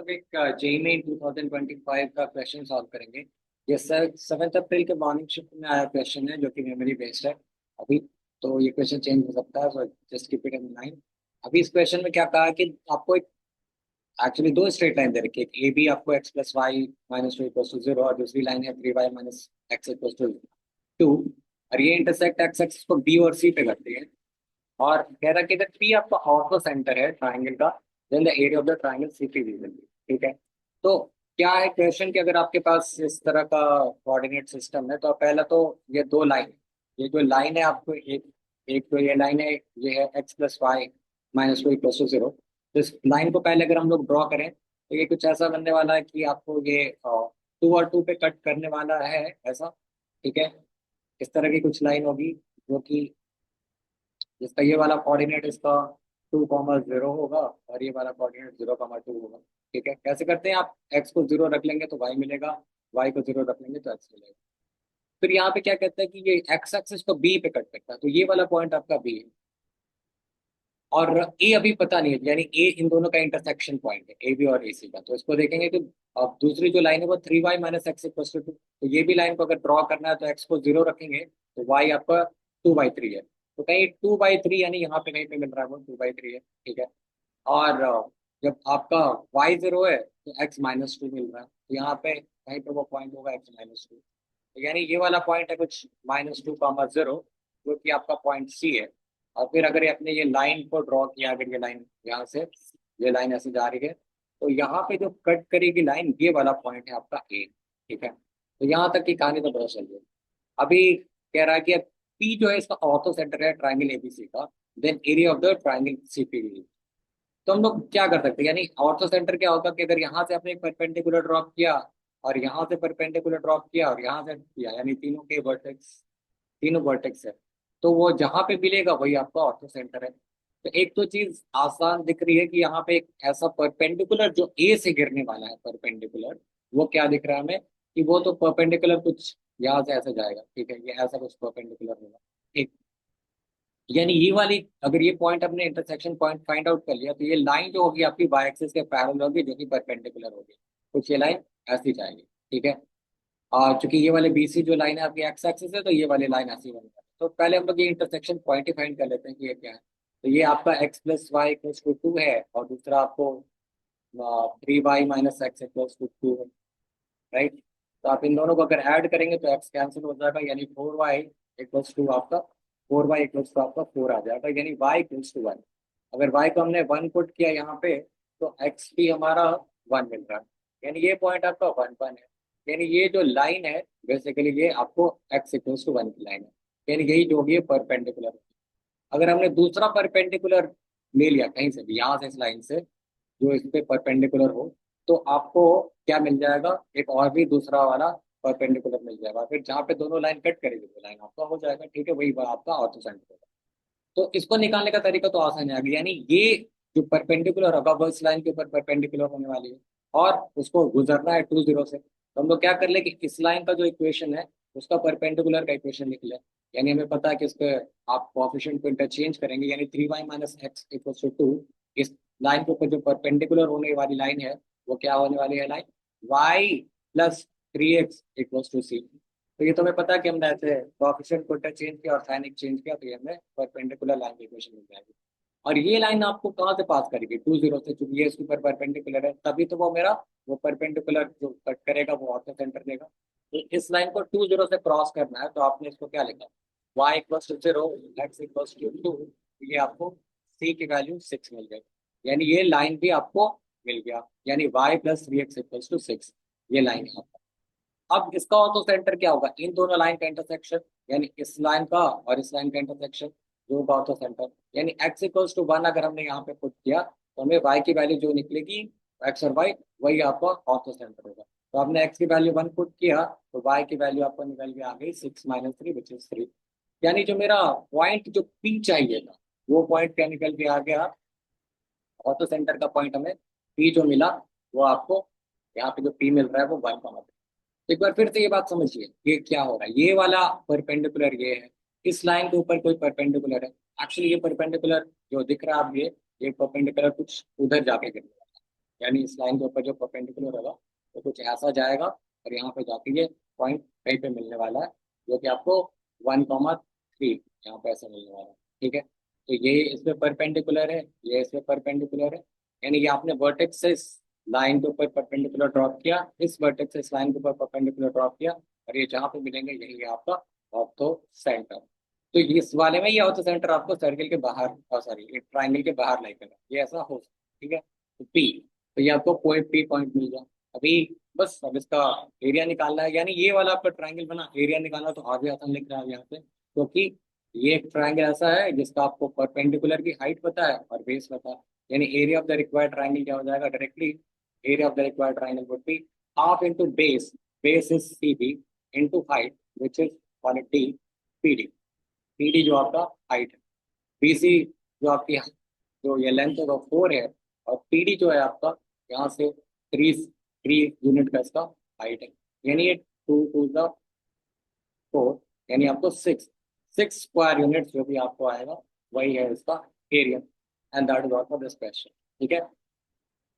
लोग एक जेईई 2025 का क्वेश्चन सॉल्व करेंगे। ये सर 7 अप्रैल के मॉर्निंग शिफ्ट में आया क्वेश्चन है जो कि मेमोरी बेस्ड है अभी। तो ये क्वेश्चन चेंज हो सकता है, so just keep it in mind. अभी इस क्वेश्चन में क्या कहा है कि आपको एक एक्चुअली दो स्ट्रेट लाइन दे रखी है। एक ए बी आपको x plus y minus two equal to zero, और दूसरी लाइन है 3y minus x equal to two. और ये इंटरसेक्ट एक्स एक्सिस को बी और सी पे करती है। और कह रहा है कि अगर पी आपका ऑर्थो सेंटर है ट्राइंगल का, then the area of the triangle CP will be. ठीक है। तो क्या है क्वेश्चन कि अगर आपके पास इस तरह का कोऑर्डिनेट सिस्टम है तो पहला तो ये दो लाइन, ये जो लाइन है आपको एक एक तो ये लाइन है, ये है x plus y minus two equal to zero. तो इस लाइन को पहले अगर हम लोग ड्रॉ करें तो ये कुछ ऐसा बनने वाला है कि आपको ये टू और टू पे कट करने वाला है ऐसा। ठीक है। इस तरह की कुछ लाइन होगी जो कि जिसका ये वाला कोऑर्डिनेट इसका 2,0 होगा और ये वाला कोऑर्डिनेट 0,2 होगा। ठीक है। कैसे करते हैं, आप एक्स को जीरो रख लेंगे तो वाई मिलेगा, वाई को जीरो रख लेंगे तो एक्स मिलेगा। फिर यहाँ पे क्या कहता है कि ये एक्स एक्सिस को बी पे कट करता है, तो ये वाला पॉइंट आपका बी है। और ए अभी पता नहीं है, यानी ए इन दोनों का इंटरसेक्शन पॉइंट है, ए बी और ए सी का। तो इसको देखेंगे कि अब दूसरी जो लाइन है वो 3y minus x equal to two. तो ये भी लाइन को अगर ड्रॉ करना है तो एक्स को जीरो रखेंगे तो वाई आपका 2/3 है। तो कहीं 2/3 यानी यहाँ पे कहीं पे मिल रहा है वो 2/3 है। ठीक है। और जब आपका y जीरो है तो x माइनस टू मिल रहा है, तो यहाँ पे कहीं पे वो पॉइंट होगा x माइनस टू। तो यानी ये वाला पॉइंट है कुछ -2,0, जो कि आपका पॉइंट सी है। और फिर अगर ये अपने ये लाइन को ड्रॉ किया, अगर ये लाइन यहाँ से, ये लाइन ऐसे जा रही है, तो यहाँ पे जो कट करेगी लाइन ये वाला पॉइंट है आपका ए। ठीक है। तो यहाँ तक की कहानी तो बहुत सही है। अभी कह रहा है कि पी जो है इसका ऑर्थो सेंटर है ट्राइंगल एबीसी का, then area of the triangle CP. तो हम लोग क्या कर सकते हैं, यानी ऑर्थो सेंटर क्या होगा कि अगर यहाँ से आपने एक परपेंडिकुलर ड्रॉप किया और यहाँ से परपेंडिकुलर ड्रॉप किया और यहाँ से किया, यानी तीनों के वर्टेक्स, तीनों वर्टेक्स है, तो वो जहाँ पे मिलेगा वही आपका ऑर्थो सेंटर है। तो एक तो चीज आसान दिख रही है कि यहाँ पे एक ऐसा परपेंडिकुलर जो ए से गिरने वाला है परपेंडिकुलर, वो क्या दिख रहा है हमें कि वो तो परपेंडिकुलर कुछ यहाँ से ऐसे जाएगा। ठीक है। ये ऐसा कुछ परपेंडिकुलर होगा। ठीक। यानी ये वाली, अगर ये पॉइंट अपने इंटरसेक्शन पॉइंट फाइंड आउट कर लिया तो ये लाइन जो होगी आपकी वाई एक्सिस के पैरेलल होगी, जो कि परपेंडिकुलर होगी। कुछ ये लाइन ऐसी जाएगी। ठीक है। और चूंकि ये वाले बीसी जो लाइन है आपकी एक्स एक्सिस है, तो ये वाली लाइन ऐसी बनेगी। तो पहले हम लोग ये इंटरसेक्शन पॉइंट ही फाइंड कर लेते हैं कि ये क्या है। तो ये आपका x plus y equals to two है, और दूसरा आपको 3y minus x equals to two है। राइट। तो आप इन दोनों को अगर ऐड करेंगे तो एक्स कैंसिल हो जाएगा, यानी 4y इक्वल्स टू आपका 4y इक्वल्स टू आपका 4 आ जाएगा, यानी y इक्वल्स टू 1। अगर y को हमने 1 पुट किया यहाँ पे तो x भी हमारा 1 मिल रहा है, यानी ये पॉइंट आपका 1 1 है। यानी ये जो लाइन है बेसिकली ये आपको x इक्वल्स टू 1 की लाइन है, यानी यही जो होगी परपेंडिकुलर। अगर हमने दूसरा परपेंडिकुलर ले लिया कहीं से भी, यहाँ से इस लाइन से जो इस पे परपेंडिकुलर हो, तो आपको क्या मिल जाएगा, एक और भी दूसरा वाला परपेंडिकुलर मिल जाएगा। फिर जहाँ पे दोनों लाइन कट करेगी वो लाइन आपका हो जाएगा। ठीक है। वही आपका ऑर्थो सेंटर होगा। तो इसको निकालने का तरीका तो आसान है आगे, यानी ये जो परपेंडिकुलर होगा वो इस लाइन के ऊपर परपेंडिकुलर होने वाली है और उसको गुजरना है 2 0 से। तो हम लोग क्या कर ले कि इस लाइन का जो इक्वेशन है उसका परपेंडिकुलर का इक्वेशन लिख ले। यानी हमें पता है कि इस पे आप कोएफिशिएंट को इंटरचेंज करेंगे, यानी 3y minus x equal to two. इस लाइन के ऊपर जो परपेंडिकुलर होने वाली लाइन है वो क्या होने वाली है, line y plus 3x equal to C. तो ये तो हमें पता है कि हमने ऐसे कोएफिशिएंट को इंटरचेंज किया और साइन एक्सचेंज किया, तो ये हमें परपेंडिकुलर लाइन की इक्वेशन मिल जाएगी। और ये लाइन आपको कहाँ से पास करेगी, 2 0 से, क्योंकि ये इसके ऊपर परपेंडिकुलर है, तभी तो वो मेरा वो परपेंडिकुलर जो कट करेगा वो ऑर्थो सेंटर देगा। तो इस लाइन को 2 0 से क्रॉस करना है, तो आपने इसको क्या लिखा, y equals to 0, x equals to 2। ये आपको c की वैल्यू 6 मिल गई, यानी ये लाइन भी आपको मिल गया, यानी y plus 3x equals to 6। ये लाइन है आपका। अब इसका ऑर्थो सेंटर क्या होगा, इन दोनों लाइन का इंटरसेक्शन, यानी इस लाइन का और इस लाइन का इंटरसेक्शन, जो होगा ऑर्थो सेंटर। यानी x इक्वल्स टू 1 अगर हमने यहाँ पे पुट किया तो हमें y की वैल्यू जो निकलेगी, x और y, वही आपका ऑर्थो सेंटर होगा। तो आपने x की वैल्यू 1 पुट किया तो y की वैल्यू आपको निकल के आ गई 6 - 3 विच इज 3। यानी जो मेरा पॉइंट जो P चाहिए था वो पॉइंट क्या निकल के आ गया, ऑर्थो सेंटर का पॉइंट हमें P जो मिला वो आपको यहाँ पे जो P मिल रहा है वो 1, एक बार फिर से ये बात समझिए ये क्या हो रहा है। ये वाला परपेंडिकुलर ये है, इस लाइन के ऊपर कोई परपेंडिकुलर है। एक्चुअली ये परपेंडिकुलर जो दिख रहा है अब ये परपेंडिकुलर कुछ उधर जाके गिरने वाला है। यानी इस लाइन के ऊपर जो परपेंडिकुलर होगा तो कुछ ऐसा जाएगा और यहाँ पे जाके ये पॉइंट कहीं पे मिलने वाला है, जो कि आपको 1,3 यहाँ पे ऐसा मिलने वाला है। ठीक है, तो ये इसमें परपेंडिकुलर है, ये इसमें परपेंडिकुलर है, यानी कि आपने वर्टेक्स से इस लाइन के ऊपर परपेंडिकुलर ड्रॉप किया, इस वर्टेक्स से इस लाइन के ऊपर परपेंडिकुलर ड्रॉप किया, और ये जहाँ पे मिलेंगे यही है आपका ऑर्थो सेंटर। तो इस वाले में ये ऑर्थो सेंटर आपको सर्किल के बाहर, सॉरी ट्राइंगल के बाहर लाई करेगा, ये ऐसा हो सकता है। ठीक है, तो पी, तो ये आपको कोई पी पॉइंट मिल गया। अभी बस अब इसका एरिया निकालना है, यानी ये वाला आपका ट्राइंगल बना, एरिया निकालना तो और भी आसान लिख रहा है यहाँ पे, क्योंकि ये एक ट्राइंगल ऐसा है जिसका आपको परपेंडिकुलर की हाइट पता है और बेस पता है, यानी area of the required triangle क्या हो जाएगा directly, area of the required triangle would be half into base, base is C B, into height which is quality P D, P D जो आपका हाइट है, B C जो आपकी जो ये लेंथ है वो 4 है, और पी डी जो है आपका यहाँ से 3 यूनिट का इसका हाइट है, यानी ये 2 टू द 4, यानी आपको 6 स्क्वायर यूनिट जो भी आपको आएगा वही है इसका area, and that is all for this question. ठीक है,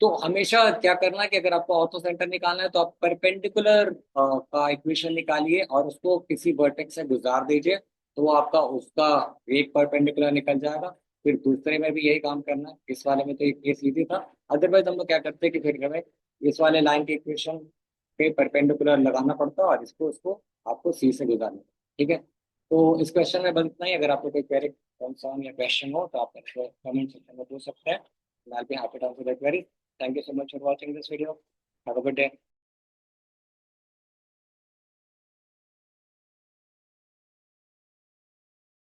तो हमेशा क्या करना है कि अगर आपको ऑर्थो सेंटर निकालना है तो आप परपेंडिकुलर का इक्वेशन निकालिए और उसको किसी वर्टेक्स से गुजार दीजिए, तो वो आपका उसका एक परपेंडिकुलर निकल जाएगा। फिर दूसरे में भी यही काम करना है, इस वाले में तो एक केस इजी था, अदरवाइज हम लोग क्या करते हैं कि फिर हमें इस वाले लाइन के इक्वेशन पे परपेंडिकुलर लगाना पड़ता है और इसको उसको आपको सी से गुजारना है। ठीक है, तो इस क्वेश्चन में बस इतना ही। अगर आपको कोई क्वेरी, कंसर्न या क्वेश्चन हो तो आप कमेंट सेक्शन में पूछ सकते हैं। I'll be happy to answer the query. Thank you so much for watching this video. Have a good day.